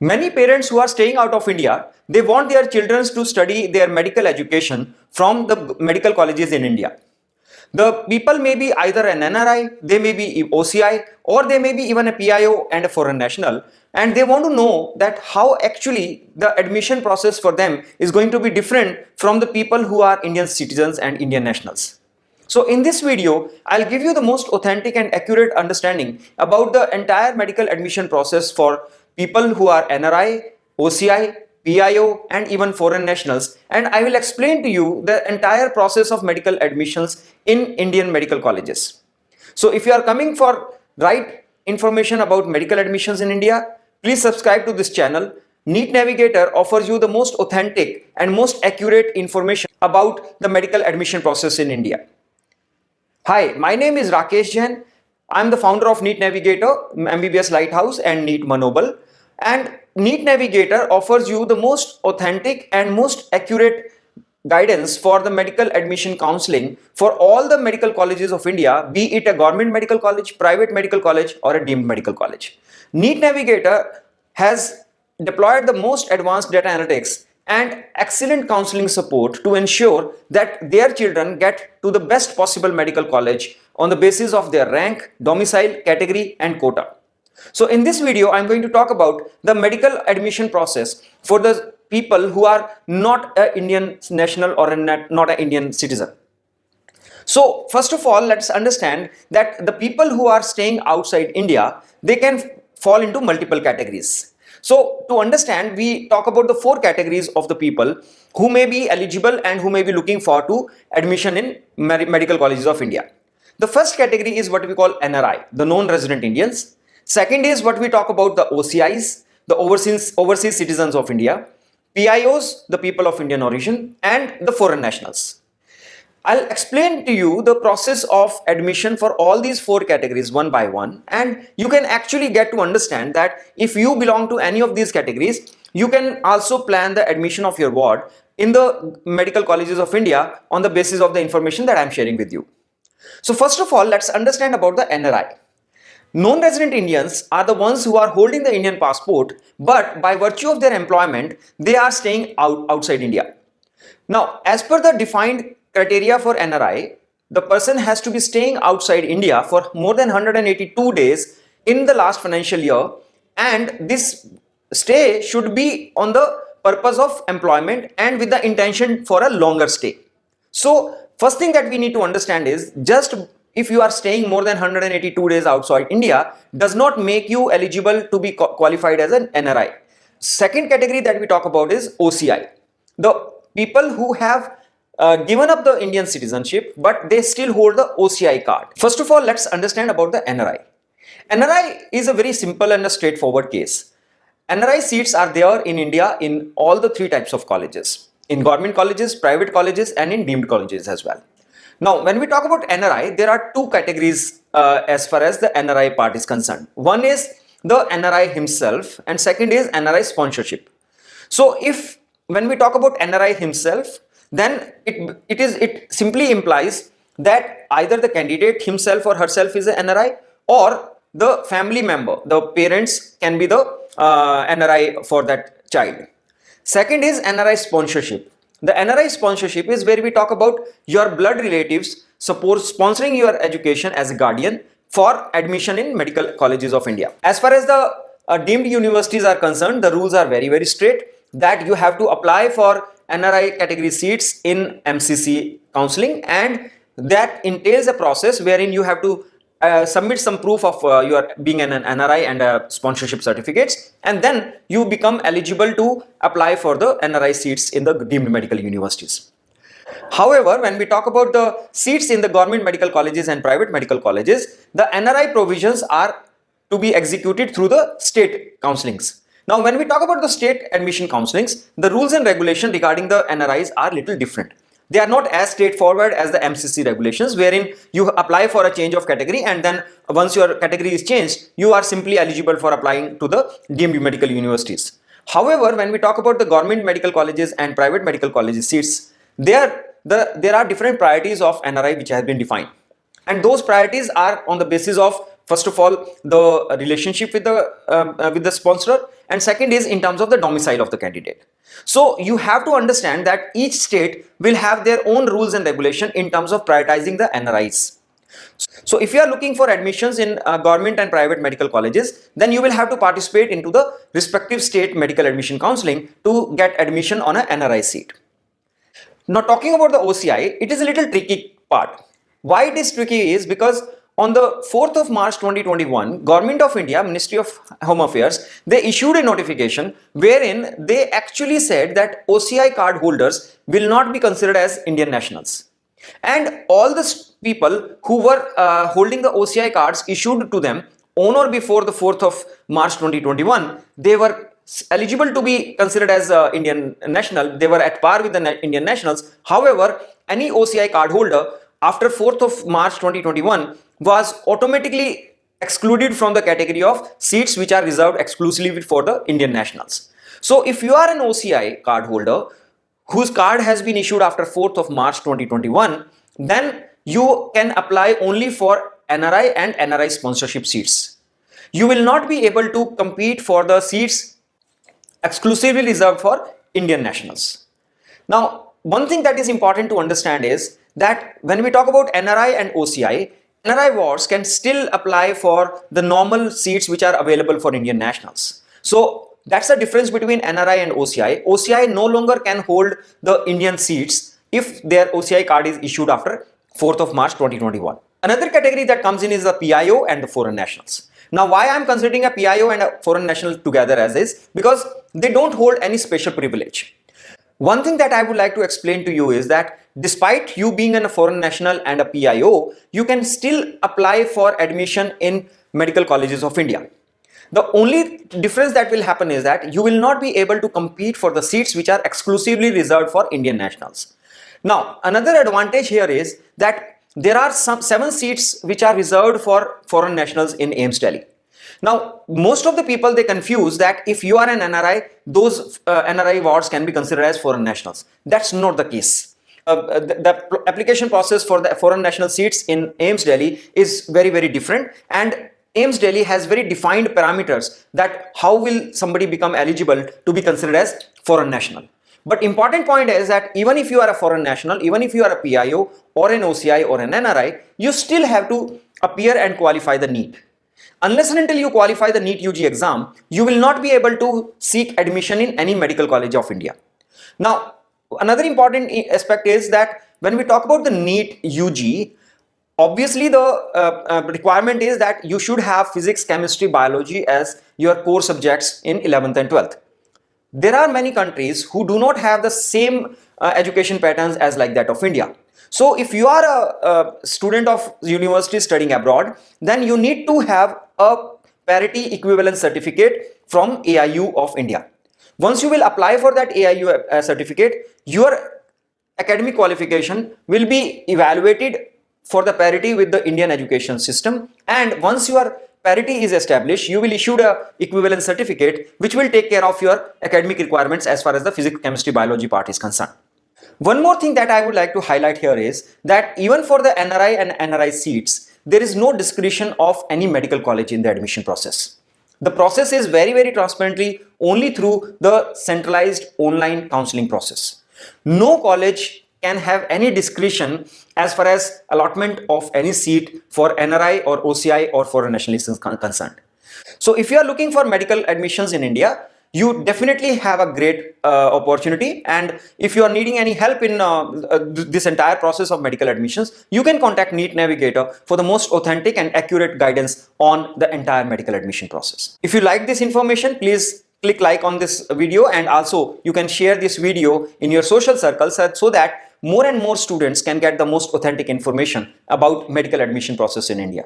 Many parents who are staying out of India, they want their children to study their medical education from the medical colleges in India. The people may be either an NRI, they may be OCI, or they may be even a PIO and a foreign national, and they want to know that how actually the admission process for them is going to be different from the people who are Indian citizens and Indian nationals. So in this video, I'll give you the most authentic and accurate understanding about the entire medical admission process for people who are NRI, OCI, PIO and even foreign nationals, and I will explain to you the entire process of medical admissions in Indian medical colleges. So if you are coming for right information about medical admissions in India, please subscribe to this channel. NEET Navigator offers you the most authentic and most accurate information about the medical admission process in India. Hi, my name is Rakesh Jain. I'm the founder of NEET Navigator, MBBS Lighthouse and NEET Manobal. And NEET Navigator offers you the most authentic and most accurate guidance for the medical admission counseling for all the medical colleges of India, be it a government medical college, private medical college or a deemed medical college. NEET Navigator has deployed the most advanced data analytics and excellent counseling support to ensure that their children get to the best possible medical college on the basis of their rank, domicile, category and quota. So in this video, I'm going to talk about the medical admission process for the people who are not an Indian national or not an Indian citizen. So first of all, let's understand that the people who are staying outside India, they can fall into multiple categories. So to understand, we talk about the four categories of the people who may be eligible and who may be looking for to admission in medical colleges of India. The first category is what we call NRI, the non-resident Indians. Second is what we talk about the OCIs, the overseas citizens of India, PIOs, the people of Indian origin, and the foreign nationals. I'll explain to you the process of admission for all these four categories one by one, and you can actually get to understand that if you belong to any of these categories, you can also plan the admission of your ward in the medical colleges of India on the basis of the information that I'm sharing with you. So first of all, let's understand about the NRI. Non-resident Indians are the ones who are holding the Indian passport, but by virtue of their employment, they are staying outside India. Now, as per the defined criteria for NRI, the person has to be staying outside India for more than 182 days in the last financial year, and this stay should be on the purpose of employment and with the intention for a longer stay. So, first thing that we need to understand is just if you are staying more than 182 days outside India does not make you eligible to be qualified as an NRI. Second category that we talk about is OCI. The people who have given up the Indian citizenship but they still hold the OCI card. First of all, let's understand about the NRI. NRI is a very simple and a straightforward case. NRI seats are there in India in all the three types of colleges. In government colleges, private colleges and in deemed colleges as well. Now, when we talk about NRI, there are two categories as far as the NRI part is concerned. One is the NRI himself and second is NRI sponsorship. So when we talk about NRI himself, then it simply implies that either the candidate himself or herself is an NRI or the family member, the parents can be the NRI for that child. Second is NRI sponsorship. The NRI sponsorship is where we talk about your blood relatives sponsoring your education as a guardian for admission in medical colleges of India. As far as the deemed universities are concerned, the rules are very, very straight that you have to apply for NRI category seats in MCC counselling, and that entails a process wherein you have to submit some proof of your being an NRI and sponsorship certificates, and then you become eligible to apply for the NRI seats in the deemed medical universities. However, when we talk about the seats in the government medical colleges and private medical colleges, the NRI provisions are to be executed through the state counselings. Now, when we talk about the state admission counselings, the rules and regulation regarding the NRIs are little different. They are not as straightforward as the MCC regulations, wherein you apply for a change of category and then once your category is changed, you are simply eligible for applying to the deemed medical universities. However, when we talk about the government medical colleges and private medical colleges seats, there are different priorities of NRI which have been defined. And those priorities are on the basis of first of all, the relationship with the sponsor, and second is in terms of the domicile of the candidate. So you have to understand that each state will have their own rules and regulation in terms of prioritizing the NRIs. So if you are looking for admissions in government and private medical colleges, then you will have to participate into the respective state medical admission counseling to get admission on a NRI seat. Now talking about the OCI, it is a little tricky part. Why it is tricky is because on the 4th of March 2021, Government of India, Ministry of Home Affairs, they issued a notification wherein they actually said that OCI card holders will not be considered as Indian nationals. And all the people who were holding the OCI cards issued to them on or before the 4th of March 2021, they were eligible to be considered as Indian national. They were at par with the Indian nationals. However, any OCI card holder after 4th of March 2021 was automatically excluded from the category of seats which are reserved exclusively for the Indian nationals. So if you are an OCI card holder whose card has been issued after 4th of March 2021, then you can apply only for NRI and NRI sponsorship seats. You will not be able to compete for the seats exclusively reserved for Indian nationals. Now, one thing that is important to understand is that when we talk about NRI and OCI, NRI wards can still apply for the normal seats which are available for Indian nationals. So that's the difference between NRI and OCI. OCI no longer can hold the Indian seats if their OCI card is issued after 4th of March 2021. Another category that comes in is the PIO and the foreign nationals. Now, why I'm considering a PIO and a foreign national together as is because they don't hold any special privilege. One thing that I would like to explain to you is that despite you being a foreign national and a PIO, you can still apply for admission in medical colleges of India. The only difference that will happen is that you will not be able to compete for the seats which are exclusively reserved for Indian nationals. Now, another advantage here is that there are some 7 seats which are reserved for foreign nationals in AIIMS Delhi. Now, most of the people, they confuse that if you are an NRI, those NRI wards can be considered as foreign nationals. That's not the case. The application process for the foreign national seats in AIIMS Delhi is very, very different, and AIIMS Delhi has very defined parameters that how will somebody become eligible to be considered as foreign national. But important point is that even if you are a foreign national, even if you are a PIO or an OCI or an NRI, you still have to appear and qualify the NEET. Unless and until you qualify the NEET UG exam, you will not be able to seek admission in any medical college of India. Now, another important aspect is that when we talk about the NEET UG, obviously the requirement is that you should have physics, chemistry, biology as your core subjects in 11th and 12th. There are many countries who do not have the same education patterns as like that of India. So if you are a student of university studying abroad, then you need to have a parity equivalent certificate from AIU of India. Once you will apply for that AIU certificate, your academic qualification will be evaluated for the parity with the Indian education system, and once your parity is established, you will issue a equivalent certificate which will take care of your academic requirements as far as the physics, chemistry, biology part is concerned. One more thing that I would like to highlight here is that even for the NRI and NRI seats, there is no discretion of any medical college in the admission process. The process is very, very transparently only through the centralized online counseling process. No college can have any discretion as far as allotment of any seat for NRI or OCI or foreign nationalists is concerned. So if you are looking for medical admissions in India, you definitely have a great opportunity, and if you are needing any help in this entire process of medical admissions, you can contact NEET Navigator for the most authentic and accurate guidance on the entire medical admission process. If you like this information, please click like on this video, and also you can share this video in your social circles so that more and more students can get the most authentic information about medical admission process in India.